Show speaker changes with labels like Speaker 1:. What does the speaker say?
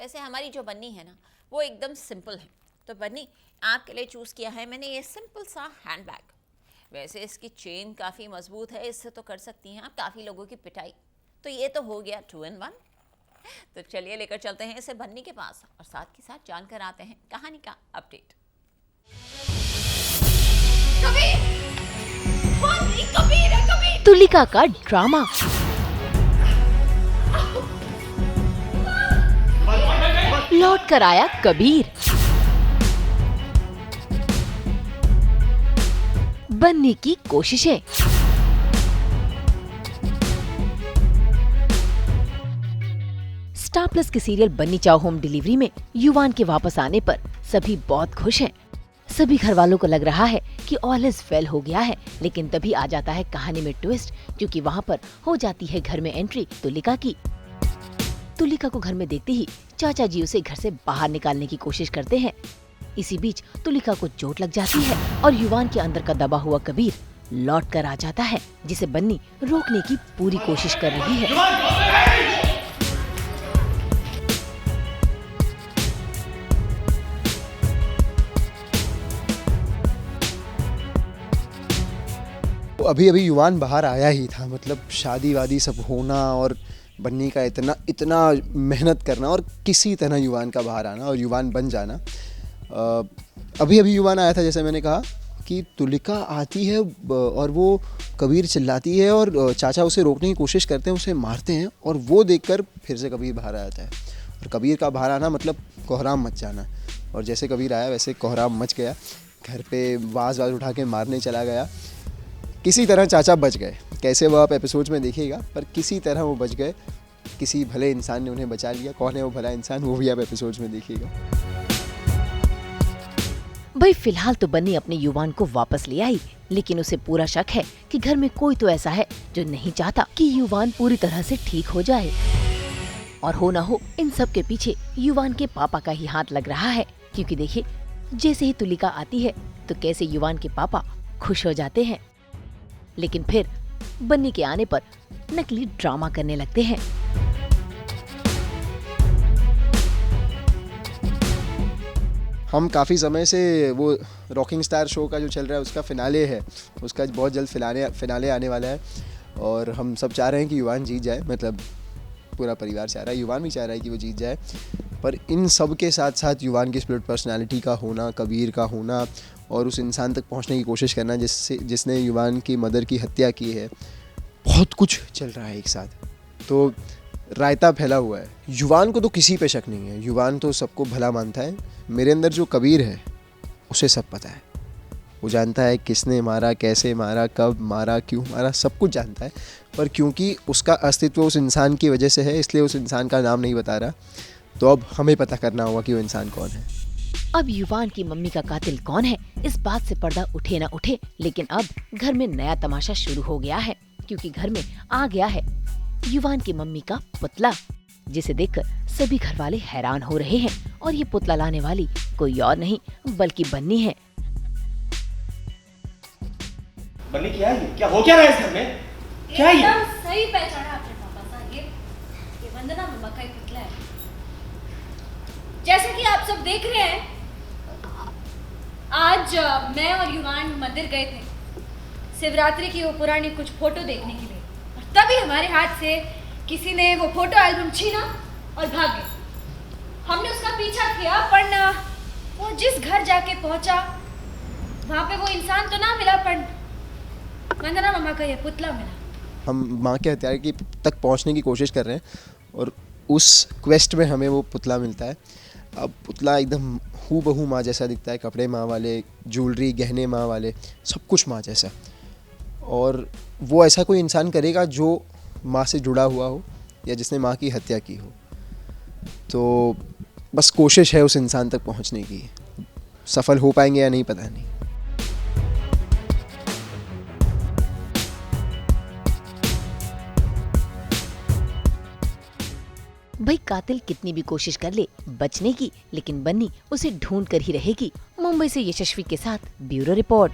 Speaker 1: वैसे हमारी जो बन्नी है ना वो एकदम सिंपल है, तो बन्नी आपके लिए चूज़ किया है मैंने ये सिंपल सा हैंड बैग। वैसे इसकी चेन काफ़ी मजबूत है, इससे तो कर सकती हैं आप काफ़ी लोगों की पिटाई। तो ये तो हो गया 2 in 1। तो चलिए लेकर चलते हैं इसे बन्नी के पास और साथ के साथ जानकर आते हैं कहानी का अपडेट।
Speaker 2: तुलिका का ड्रामा। लौट कर आया कबीर। बनने की कोशिशें। स्टार प्लस के सीरियल बन्नी चाओ होम डिलीवरी में युवान के वापस आने पर सभी बहुत खुश हैं। सभी घर वालों को लग रहा है कि ऑल इज वेल हो गया है, लेकिन तभी आ जाता है कहानी में ट्विस्ट, क्योंकि वहाँ पर हो जाती है घर में एंट्री तुलिका की। तुलिका को घर में देखते ही चाचा जी उसे घर से बाहर निकालने की कोशिश करते हैं। इसी बीच तुलिका को चोट लग जाती है और युवान के अंदर का दबा हुआ कबीर लौट कर आ जाता है, जिसे बन्नी रोकने की पूरी कोशिश कर रही है।
Speaker 3: अभी अभी युवान बाहर आया ही था, मतलब शादी वादी सब होना और बन्नी का इतना मेहनत करना और किसी तरह युवान का बाहर आना और युवान बन जाना। अभी अभी युवान आया था, जैसे मैंने कहा कि तुलिका आती है और वो कबीर चिल्लाती है और चाचा उसे रोकने की कोशिश करते हैं, उसे मारते हैं और वो देखकर फिर से कबीर बाहर आ जाता है। और कबीर का बाहर आना मतलब कोहराम मच जाना, और जैसे कबीर आया वैसे कोहराम मच गया। घर पे वाज उठा के मारने चला गया। किसी तरह चाचा बच गए, कैसे वो आप एपिसोड्स में देखिएगा, पर किसी तरह वो बच गए। किसी भले इंसान ने उन्हें बचा लिया। कौन है वो भला इंसान, वो भी आप एपिसोड्स में देखिएगा।
Speaker 2: भाई फिलहाल तो बन्नी अपने युवान को वापस ले आई, लेकिन उसे पूरा शक है कि घर में कोई तो ऐसा है जो नहीं चाहता कि युवान पूरी तरह से ठीक हो जाए। और हो ना हो इन सब के पीछे युवान के पापा का ही हाथ लग रहा है, क्योंकि देखिए जैसे ही तुलिका आती है तो कैसे युवान के पापा खुश हो जाते हैं, लेकिन फिर बन्नी के आने पर नकली ड्रामा करने लगते हैं।
Speaker 3: हम काफ़ी समय से वो रॉकिंग स्टार शो का जो चल रहा है उसका फिनाले है, उसका बहुत जल्द फिनाले आने वाला है और हम सब चाह रहे हैं कि युवान जीत जाए। मतलब पूरा परिवार चाह रहा है, युवान भी चाह रहा है कि वो जीत जाए। पर इन सब के साथ साथ युवान की स्प्लिट पर्सनालिटी का होना, कबीर का होना और उस इंसान तक पहुंचने की कोशिश करना जिसने युवान की मदर की हत्या की है, बहुत कुछ चल रहा है एक साथ। तो रायता फैला हुआ है। युवान को तो किसी पे शक नहीं है, युवान तो सबको भला मानता है। मेरे अंदर जो कबीर है उसे सब पता है। वो जानता है किसने मारा, कैसे मारा, कब मारा, क्यों मारा, सब कुछ जानता है। पर क्योंकि उसका अस्तित्व उस इंसान की वजह से है, इसलिए उस इंसान का नाम नहीं बता रहा। तो अब हमें पता करना होगा कि वो इंसान कौन है।
Speaker 2: अब युवान की मम्मी का कातिल कौन है, इस बात से पर्दा उठे ना उठे, लेकिन अब घर में नया तमाशा शुरू हो गया है, क्योंकि घर में आ गया है युवान की मम्मी का पुतला, जिसे देखकर सभी घर वाले हैरान हो रहे हैं। और ये पुतला लाने वाली कोई और नहीं बल्कि बन्नी है।
Speaker 4: बन्नी क्या है? क्या हो क्या रहा है इस घर में? क्या है ये?
Speaker 5: एकदम सही पहचाना आपने पापा साहब। ये वंदना मम्मा का ही पुतला है। जैसा कि आप सब देख रहे हैं, आज मैं और युवान मंदिर गए थे शिवरात्रि की वो पुरानी कुछ फोटो देखने के लिए, और तभी हमारे हाथ से किसी ने वो फोटो एल्बम छीना और भाग गए। हमने उसका पीछा किया, पर वो जिस घर जाके पहुंचा वहां पे वो इंसान तो ना मिला, पर वंदना मम्मा का ये पुतला मिला।
Speaker 3: हम माँ के हत्यारे की तक पहुँचने की कोशिश कर रहे हैं और उस क्वेस्ट में हमें वो पुतला मिलता है। अब पुतला एकदम हूबहू माँ जैसा दिखता है, कपड़े माँ वाले, ज्वेलरी गहने माँ वाले, सब कुछ माँ जैसा। और वो ऐसा कोई इंसान करेगा जो माँ से जुड़ा हुआ हो या जिसने माँ की हत्या की हो। तो बस कोशिश है उस इंसान तक पहुँचने की। सफल हो पाएंगे या नहीं पता नहीं।
Speaker 2: भाई कातिल कितनी भी कोशिश कर ले बचने की, लेकिन बन्नी उसे ढूंढ कर ही रहेगी। मुंबई से यशस्वी के साथ ब्यूरो रिपोर्ट।